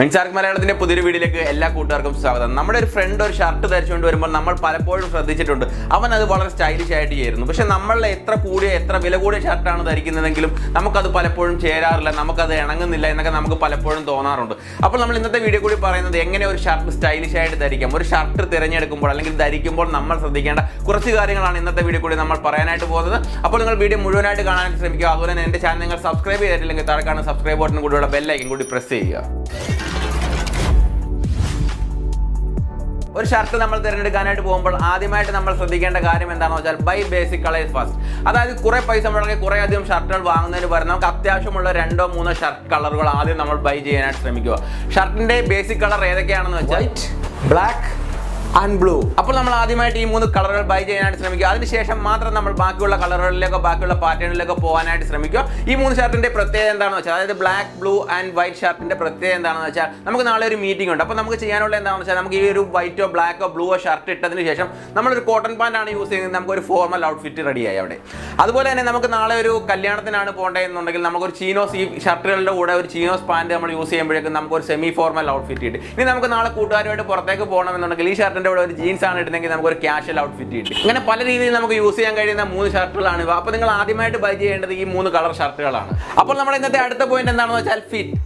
Ark Malayalam പുതിയൊരു വീഡിയോയിലേക്ക് എല്ലാ കൂട്ടുകാർക്കും സ്വാഗതം. നമ്മുടെ ഒരു ഫ്രണ്ട് ഒരു ഷർട്ട് ധരിച്ചുകൊണ്ട് വരുമ്പോൾ നമ്മൾ പലപ്പോഴും ശ്രദ്ധിച്ചിട്ടുണ്ട്. അവൻ അത് വളരെ സ്റ്റൈലിഷ് ആയിട്ട് ചെയ്യുന്നു. പക്ഷേ നമ്മൾ എത്ര വില കൂടിയ ഷർട്ടാണ് ധരിക്കുന്നതെങ്കിലും നമുക്കത് പലപ്പോഴും ചേരാറില്ല, നമുക്കത് ഇണങ്ങുന്നില്ല എന്നൊക്കെ നമുക്ക് പലപ്പോഴും തോന്നാറുണ്ട്. അപ്പോൾ നമ്മൾ ഇന്നത്തെ വീഡിയോ കൂടി പറയുന്നത് എങ്ങനെ ഒരു ഷർട്ട് സ്റ്റൈലിഷ് ആയിട്ട് ധരിക്കാം. ഒരു ഷർട്ട് തിരഞ്ഞെടുക്കുമ്പോൾ അല്ലെങ്കിൽ ധരിക്കുമ്പോൾ നമ്മൾ ശ്രദ്ധിക്കേണ്ട കുറച്ച് കാര്യങ്ങളാണ് ഇന്നത്തെ വീഡിയോ കൂടി നമ്മൾ പറയാനായിട്ട് പോകുന്നത്. അപ്പോൾ നിങ്ങൾ വീഡിയോ മുഴുവനായിട്ട് കാണാനായിട്ട് ശ്രമിക്കുക. അതുപോലെ തന്നെ എൻ്റെ ചാനൽ നിങ്ങൾ സബ്സ്ക്രൈബ് ചെയ്തിട്ടില്ലെങ്കിൽ താഴെ കാണുന്ന സബ്സ്ക്രൈബ് ബട്ടൺ കൂടിയുള്ള ബെല്ലൈക്കൻ കൂടി പ്രസ് ചെയ്യുക. ഒരു ഷർട്ട് നമ്മൾ തിരഞ്ഞെടുക്കാനായിട്ട് പോകുമ്പോൾ ആദ്യമായിട്ട് നമ്മൾ ശ്രദ്ധിക്കേണ്ട കാര്യം എന്താണെന്ന് വെച്ചാൽ ബൈ ബേസിക് കളേഴ്സ് ഫസ്റ്റ്. അതായത് കുറേ പൈസ മുടക്കി കുറേ അധികം ഷർട്ടുകൾ വാങ്ങുന്നതിന് പകരം നമുക്ക് അത്യാവശ്യമുള്ള 2-3 ഷർട്ട് കളറുകൾ ആദ്യം നമ്മൾ ബൈ ചെയ്യാനായിട്ട് ശ്രമിക്കുക. ഷർട്ടിൻ്റെ ബേസിക് കളർ ഏതൊക്കെയാണെന്ന് വെച്ചാൽ വൈറ്റ്, ബ്ലാക്ക് ആൻഡ് ബ്ലൂ. അപ്പോൾ നമ്മൾ ആദ്യമായിട്ട് ഈ 3 കളറുകൾ ബൈ ചെയ്യാനായിട്ട് ശ്രമിക്കുക. അതിനുശേഷം മാത്രം നമ്മൾ ബാക്കിയുള്ള കളറുകളിലേക്കോ ബാക്കിയുള്ള പാറ്റേണിലേക്കോ പോകാനായിട്ട് ശ്രമിക്കുക. ഈ 3 ഷർട്ടിൻ്റെ പ്രത്യേകത എന്താണെന്ന് വെച്ചാൽ, അതായത് ബ്ലാക്ക്, ബ്ലൂ ആൻഡ് വൈറ്റ് ഷർട്ടിൻ്റെ പ്രത്യേകത എന്താണെന്ന് വെച്ചാൽ, നമുക്ക് നാളെ ഒരു മീറ്റിംഗ് ഉണ്ട്. അപ്പോൾ നമുക്ക് ചെയ്യാനുള്ള എന്താണെന്ന് വെച്ചാൽ, നമുക്ക് ഈ ഒരു വൈറ്റോ ബ്ലാക്കോ ബ്ലൂവോ ഷർട്ട് ഇട്ടതിന് ശേഷം നമ്മളൊരു കോട്ടൺ പാൻ്റ് ആണ് യൂസ് ചെയ്യുന്നത്, നമുക്കൊരു ഫോർമൽ ഔട്ട്ഫിറ്റ് റെഡിയായി അവിടെ. അതുപോലെ തന്നെ നമുക്ക് നാളെ ഒരു കല്യാണത്തിനാണ് പോകേണ്ടതെന്നുണ്ടെങ്കിൽ നമുക്കൊരു ചീനോസ്, ഈ ഷർട്ടുകളുടെ കൂടെ ഒരു ചീനോസ് പാൻറ് നമ്മൾ യൂസ് ചെയ്യുമ്പോഴേക്കും നമുക്കൊരു സെമി ഫോർമൽ ഔട്ട്ഫിറ്റ് കിട്ടും. ഇനി നമുക്ക് നാളെ കൂട്ടുകാരുമായിട്ട് പുറത്തേക്ക് പോകണമെന്നുണ്ടെങ്കിൽ ഈ ഷർട്ടിൻ്റെ കൂടെ ഒരു ജീൻസ് ആണ് ഇടുന്നെങ്കിൽ നമുക്കൊരു ക്യാഷ്വൽ ഔട്ട്ഫിറ്റ് കിട്ടും. അങ്ങനെ പല രീതിയിൽ നമുക്ക് യൂസ് ചെയ്യാൻ കഴിയുന്ന 3 ഷർട്ടുകളാണ് ഇവ. അപ്പോൾ നിങ്ങൾ ആദ്യമായിട്ട് ബൈ ചെയ്യേണ്ടത് ഈ 3 കളർ ഷർട്ടുകളാണ്. അപ്പോൾ നമ്മുടെ ഇന്നത്തെ അടുത്ത പോയിന്റ് എന്താണെന്ന് വെച്ചാൽ ഫിറ്റ്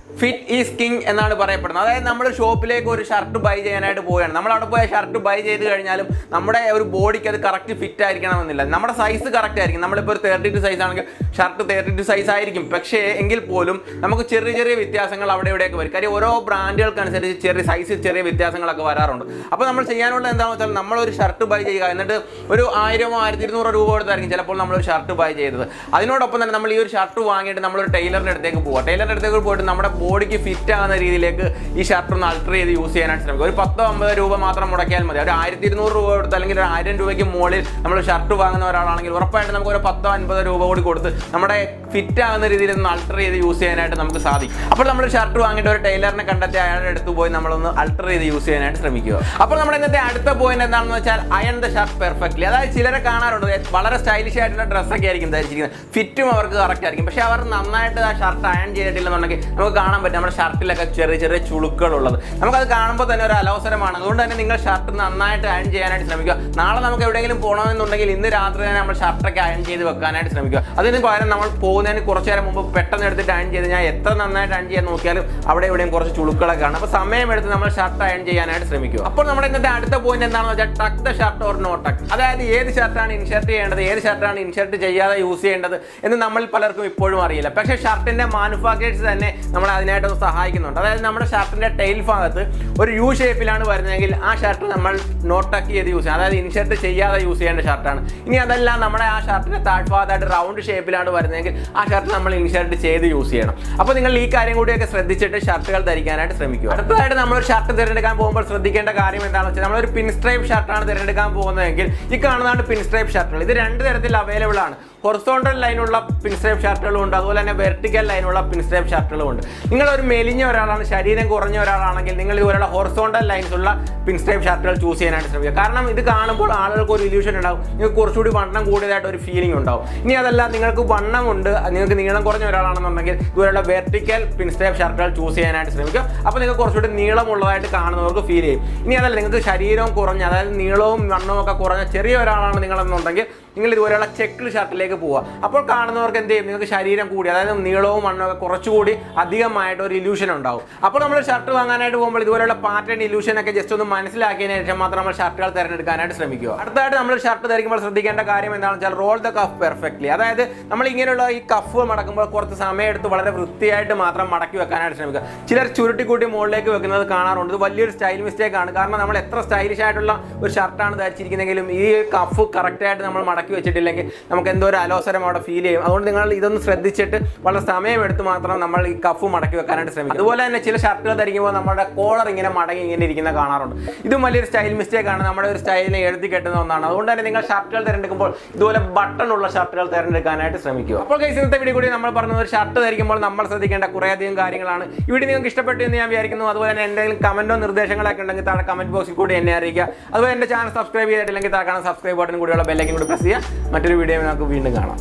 ഈസ് കിങ് എന്നാണ് പറയപ്പെടുന്നത്. അതായത് നമ്മൾ ഷോപ്പിലേക്ക് ഒരു ഷർട്ട് ബൈ ചെയ്യാനായിട്ട് പോവുകയാണ്. നമ്മൾ അവിടെ പോയ ഷർട്ട് ബൈ ചെയ്ത് കഴിഞ്ഞാലും നമ്മുടെ ഒരു ബോഡിക്ക് അത് കറക്റ്റ് ഫിറ്റ് ആയിരിക്കണമെന്നില്ല. നമ്മുടെ സൈസ് കറക്റ്റ് ആയിരിക്കും. നമ്മളിപ്പോൾ ഒരു 32 സൈസ് ആണെങ്കിൽ ഷർട്ട് 32 സൈസ് ആയിരിക്കും. പക്ഷേ എങ്കിൽ പോലും നമുക്ക് ചെറിയ വ്യത്യാസങ്ങൾ അവിടെ ഇവിടെയൊക്കെ വരും. കാര്യം ഓരോ ബ്രാൻഡുകൾക്കനുസരിച്ച് സൈസിൽ ചെറിയ വ്യത്യാസങ്ങളൊക്കെ വരാറുണ്ട്. അപ്പോൾ നമ്മൾ ചെയ്യാനുള്ള എന്താണെന്ന് വെച്ചാൽ, നമ്മളൊരു ഷർട്ട് ബൈ ചെയ്യുക, എന്നിട്ട് ഒരു 1000-1200 രൂപ കൊടുത്തായിരിക്കും ചിലപ്പോൾ നമ്മളൊരു ഷർട്ട് ബൈ ചെയ്തത്. അതിനോടൊപ്പം തന്നെ നമ്മൾ ഈ ഒരു ഷർട്ട് വാങ്ങിയിട്ട് നമ്മളൊരു ടൈലറിൻ്റെ അടുത്തേക്ക് പോവുക. ടൈലറിൻ്റെ അടുത്തേക്ക് പോയിട്ട് നമ്മുടെ ബോഡിക്ക് ഫിറ്റ് ആകുന്ന രീതിയിലേക്ക് ഈ ഷർട്ട് ഒന്ന് അൾട്ടർ ചെയ്ത് യൂസ് ചെയ്യാനായിട്ട് ശ്രമിക്കുക. ഒരു 10-50 രൂപ മാത്രം മുടക്കിയാൽ മതി. ഒരു 1200 രൂപ കൊടുത്ത് അല്ലെങ്കിൽ ഒരു 1000 രൂപയ്ക്ക് മുകളിൽ നമ്മൾ ഷർട്ട് വാങ്ങുന്ന ഒരാളാണെങ്കിൽ ഉറപ്പായിട്ട് നമുക്ക് ഒരു 10-50 രൂപ കൂടി കൊടുത്ത് നമ്മുടെ ഫിറ്റ് ആകുന്ന രീതിയിൽ ഒന്ന് അൾട്ടർ ചെയ്ത് യൂസ് ചെയ്യാനായിട്ട് നമുക്ക് സാധിക്കും. അപ്പോൾ നമ്മൾ ഷർട്ട് വാങ്ങിയിട്ട് ഒരു ടൈലറിനെ കണ്ടെത്തി അയാളുടെ അടുത്ത് പോയി നമ്മളൊന്ന് അൾട്ടർ ചെയ്ത് യൂസ് ചെയ്യാനായിട്ട് ശ്രമിക്കുക. അപ്പോൾ നമ്മുടെ ഇന്നത്തെ അടുത്ത പോയിന്റ് എന്താണെന്ന് വെച്ചാൽ അയൺ ദ ഷർട്ട് പെർഫെക്റ്റ്ലി. അതായത് ചിലരെ കാണാറുണ്ട് വളരെ സ്റ്റൈലിഷ് ആയിട്ടുള്ള ഡ്രസ്സൊക്കെ ആയിരിക്കും ധരിച്ചിരിക്കുന്നത്, ഫിറ്റും അവർക്ക് കറക്റ്റ് ആയിരിക്കും. പക്ഷേ അവർ നന്നായിട്ട് ആ ഷർട്ട് അയൺ ചെയ്തിട്ടില്ലെന്നുണ്ടെങ്കിൽ നമുക്ക് കാണാൻ പറ്റും നമ്മുടെ ഷർട്ടിലൊക്കെ ചെറിയ ചുളുക്കുകളുള്ളത്. നമുക്കത് കാണുമ്പോൾ തന്നെ ഒരു അലോസരമാണ്. അതുകൊണ്ട് തന്നെ നിങ്ങൾ ഷർട്ട് നന്നായിട്ട് അയൺ ചെയ്യാനായിട്ട് ശ്രമിക്കുക. നാളെ നമുക്ക് എവിടെയെങ്കിലും പോകണമെന്നുണ്ടെങ്കിൽ ഇന്ന് രാത്രി തന്നെ നമ്മൾ ഷർട്ടൊക്കെ അയൺ ചെയ്ത് വെക്കാനായിട്ട് ശ്രമിക്കുക. അതിന് പകരം നമ്മൾ പോകുന്നതിന് കുറച്ച് നേരം മുമ്പ് പെട്ടെന്ന് എടുത്തിട്ട് അയൺ ചെയ്ത് ഞാൻ എത്ര നന്നായിട്ട് അയൺ ചെയ്യാൻ നോക്കിയാലും അവിടെ എവിടെയും കുറച്ച് ചുളുക്കളൊക്കെ ആണ്. അപ്പോൾ സമയമെടുത്ത് നമ്മൾ ഷർട്ട് അയൺ ചെയ്യാനായിട്ട് ശ്രമിക്കുക. അപ്പോൾ നമ്മുടെ ഇന്നത്തെ അടുത്ത പോയിന്റ് എന്താണെന്ന് വെച്ചാൽ ടക്ക് ദ ഷർട്ട് ഓർ നോ ടക്ക്. അതായത് ഏത് ഷർട്ടാണ് ഇൻഷർട്ട് ചെയ്യേണ്ടത്, ഏത് ഷർട്ടാണ് ഇൻഷർട്ട് ചെയ്യാതെ യൂസ് ചെയ്യേണ്ടത് എന്ന് നമ്മൾ പലർക്കും ഇപ്പോഴും അറിയില്ല. പക്ഷേ ഷർട്ടിൻ്റെ മാനുഫാക്ചേഴ്സ് തന്നെ നമ്മളെ അതിനായിട്ടൊന്ന് സഹായിക്കുന്നുണ്ട്. അതായത് നമ്മുടെ ഷർട്ടിൻ്റെ ടൈൽ ഭാഗത്ത് ഒരു യു ഷേപ്പിലാണ് വരുന്നതെങ്കിൽ ആ ഷർട്ട് നമ്മൾ നോ ടക്ക് ചെയ്ത് യൂസ് ചെയ്യാം. അതായത് ഇൻഷർട്ട് ചെയ്യാതെ യൂസ് ചെയ്യേണ്ട ഷർട്ടാണ്. ഇനി അതല്ല നമ്മുടെ ആ ഷർട്ടിൻ്റെ താഴ്ഭാഗത്തായിട്ട് റൗണ്ട് ഷേപ്പിലാണ് വരുന്നതെങ്കിൽ ആ ഷർട്ട് നമ്മൾ ഇൻഷർട്ട് ചെയ്ത് യൂസ് ചെയ്യണം. അപ്പോൾ നിങ്ങൾ ഈ കാര്യം കൂടിയൊക്കെ ശ്രദ്ധിച്ചിട്ട് ഷർട്ടുകൾ ധരിക്കാനായിട്ട് ശ്രമിക്കുക. അടുത്തതായിട്ട് നമ്മളൊരു ഷർട്ട് തിരഞ്ഞെടുക്കാൻ പോകുമ്പോൾ ശ്രദ്ധിക്കേണ്ട കാര്യം എന്താണെന്ന് വെച്ചാൽ, നമ്മളൊരു പിൻ സ്ട്രൈപ്പ് ഷർട്ടാണ് തിരഞ്ഞെടുക്കാൻ പോകുന്നതെങ്കിൽ ഈ കാണുന്നതാണ് പിൻ സ്ട്രൈപ്പ് ഷർട്ടുകൾ. ഇത് 2 തരത്തിൽ അവൈലബിൾ ആണ്. ഹൊറിസോണ്ടൽ ലൈനുള്ള പിൻ സ്ട്രൈപ്പ് ഷർട്ടുകളും ഉണ്ട്, അതുപോലെ തന്നെ വെർട്ടിക്കൽ ലൈനുള്ള പിൻ സ്ട്രൈപ്പ് ഷർട്ടുകളും ഉണ്ട്. നിങ്ങളൊരു മെലിഞ്ഞ ഒരാളാണ്, ശരീരം കുറഞ്ഞ ഒരാളാണെങ്കിൽ നിങ്ങൾ ഇതുപോലുള്ള ഹൊറിസോണ്ടൽ ലൈൻസ് ഉള്ള പിൻ സ്ട്രൈപ്പ് ഷർട്ടുകൾ ചൂസ് ചെയ്യാനായിട്ട് ശ്രമിക്കുക. കാരണം ഇത് കാണുമ്പോൾ ആളുകൾക്ക് ഒരു ഇല്യൂഷൻ ഉണ്ടാവും, നിങ്ങൾക്ക് കുറച്ചുകൂടി വണ്ണം കൂടിയതായിട്ട് ഒരു ഫീലിംഗ് ഉണ്ടാവും. ഇനി അതല്ല നിങ്ങൾക്ക് വണ്ണമുണ്ട്, നിങ്ങൾക്ക് നീളം കുറഞ്ഞ ഒരാളാണെന്നുണ്ടെങ്കിൽ ഇതുപോലുള്ള വെർട്ടിക്കൽ പിൻ സ്ട്രൈപ്പ് ഷർട്ടുകൾ ചൂസ് ചെയ്യാനായിട്ട് ശ്രമിക്കുക. അപ്പോൾ നിങ്ങൾക്ക് കുറച്ചുകൂടി നീളമുള്ളതായിട്ട് കാണുന്നവർക്ക് ഫീൽ ചെയ്യും. ഇനി അതല്ല നിങ്ങൾക്ക് ശരീരവും കുറഞ്ഞ, അതായത് നീളവും വണ്ണവും ഒക്കെ കുറഞ്ഞ ചെറിയ ഒരാളാണ് നിങ്ങളെന്നുണ്ടെങ്കിൽ നിങ്ങൾ ഇതുപോലെയുള്ള ചെക്ക് ഷർട്ടിലേക്ക് പോവുക. അപ്പോൾ കാണുന്നവർക്ക് എന്ത് ചെയ്യും, നിങ്ങൾക്ക് ശരീരം കൂടി, അതായത് നീളവും വണ്ണമൊക്കെ കുറച്ചുകൂടി അധികമായിട്ട് ഒരു ഇല്യൂഷൻ ഉണ്ടാവും. അപ്പോൾ നമ്മൾ ഷർട്ട് വാങ്ങാനായിട്ട് പോകുമ്പോൾ ഇതുപോലെയുള്ള പാറ്റേൺ ഇല്യൂഷനൊക്കെ ജസ്റ്റ് ഒന്ന് മനസ്സിലാക്കിയതിന് ശേഷം മാത്രം നമ്മൾ ഷർട്ടുകൾ തിരഞ്ഞെടുക്കാനായിട്ട് ശ്രമിക്കുക. അടുത്തായിട്ട് നമ്മൾ ഷർട്ട് ധരിക്കുമ്പോൾ ശ്രദ്ധിക്കേണ്ട കാര്യം എന്താണെന്ന് വെച്ചാൽ റോൾ ദ കഫ് പെർഫെക്റ്റ്ലി. അതായത് നമ്മൾ ഇങ്ങനെയുള്ള ഈ കഫ് മടക്കുമ്പോൾ കുറച്ച് സമയം എടുത്ത് വളരെ വൃത്തിയായിട്ട് മാത്രം മടക്കി വെക്കാനായിട്ട് ശ്രമിക്കുക. ചിലർ ചുരുട്ടിക്കൂട്ടി മുകളിലേക്ക് വെക്കുന്നത് കാണാറുണ്ട്. ഇത് വലിയൊരു സ്റ്റൈൽ മിസ്റ്റേക്ക് ആണ്. കാരണം നമ്മൾ എത്ര സ്റ്റൈലിഷ് ആയിട്ടുള്ള ഒരു ഷർട്ടാണ് ധരിച്ചിരിക്കുന്നതെങ്കിലും ഈ കഫ് കറക്റ്റായിട്ട് നമ്മൾ മടക്കി വെച്ചിട്ടില്ലെങ്കിൽ നമുക്ക് എന്തോ ഒരു അലോസരം അവിടെ ഫീൽ ചെയ്യും. അതുകൊണ്ട് നിങ്ങൾ ഇതൊന്ന് ശ്രദ്ധിച്ചിട്ട് വളരെ സമയമെടുത്ത് മാത്രം നമ്മൾ ഈ കഫ് മടക്കി വെക്കാനായിട്ട് ശ്രമിക്കും. അതുപോലെ തന്നെ ചില ഷർട്ടുകൾ ധരിക്കുമ്പോൾ നമ്മുടെ കോളർ ഇങ്ങനെ മടങ്ങി ഇങ്ങനെ ഇരിക്കുന്ന കാണാറുണ്ട്. ഇതും വലിയൊരു സ്റ്റൈൽ മിസ്റ്റേക്ക് ആണ്, നമ്മുടെ ഒരു സ്റ്റൈലിനെ എഴുതി കെട്ടുന്ന ഒന്നാണ്. അതുകൊണ്ട് തന്നെ നിങ്ങൾ ഷർട്ടുകൾ തിരഞ്ഞെടുക്കുമ്പോൾ ഇതുപോലെ ബട്ടൺ ഉള്ള ഷർട്ടുകൾ തിരഞ്ഞെടുക്കാനായിട്ട് ശ്രമിക്കുക. അപ്പോൾ ഇന്നത്തെ വീഡിയോ കൂടി നമ്മൾ പറഞ്ഞത് ഒരു ഷർട്ട് ധരിക്കുമ്പോൾ നമ്മൾ ശ്രദ്ധിക്കേണ്ട കുറേയധികം കാര്യങ്ങളാണ്. ഈ വീഡിയോ നിങ്ങൾക്ക് ഇഷ്ടപ്പെട്ടു എന്ന് ഞാൻ വിചാരിക്കുന്നു. അതുപോലെ തന്നെ എന്തെങ്കിലും കമന്റോ നിർദ്ദേശങ്ങളൊക്കെ ഉണ്ടെങ്കിൽ താഴെ കമന്റ് ബോക്സിൽ കൂടി എന്നെ അറിയിക്കുക. അതുപോലെ എൻ്റെ ചാനൽ സബ്സ്ക്രൈബ് ചെയ്തിട്ടില്ലെങ്കിൽ താഴെ കാണാൻ സബ്സ്ക്രൈബ് ബട്ടൺ കൂടിയുള്ള ബെല്ലൈക്കൻ കൂടി പ്രസ് ചെയ്യുക. മറ്റൊരു വീഡിയോ നമുക്ക് വീണ്ടും കാണാം.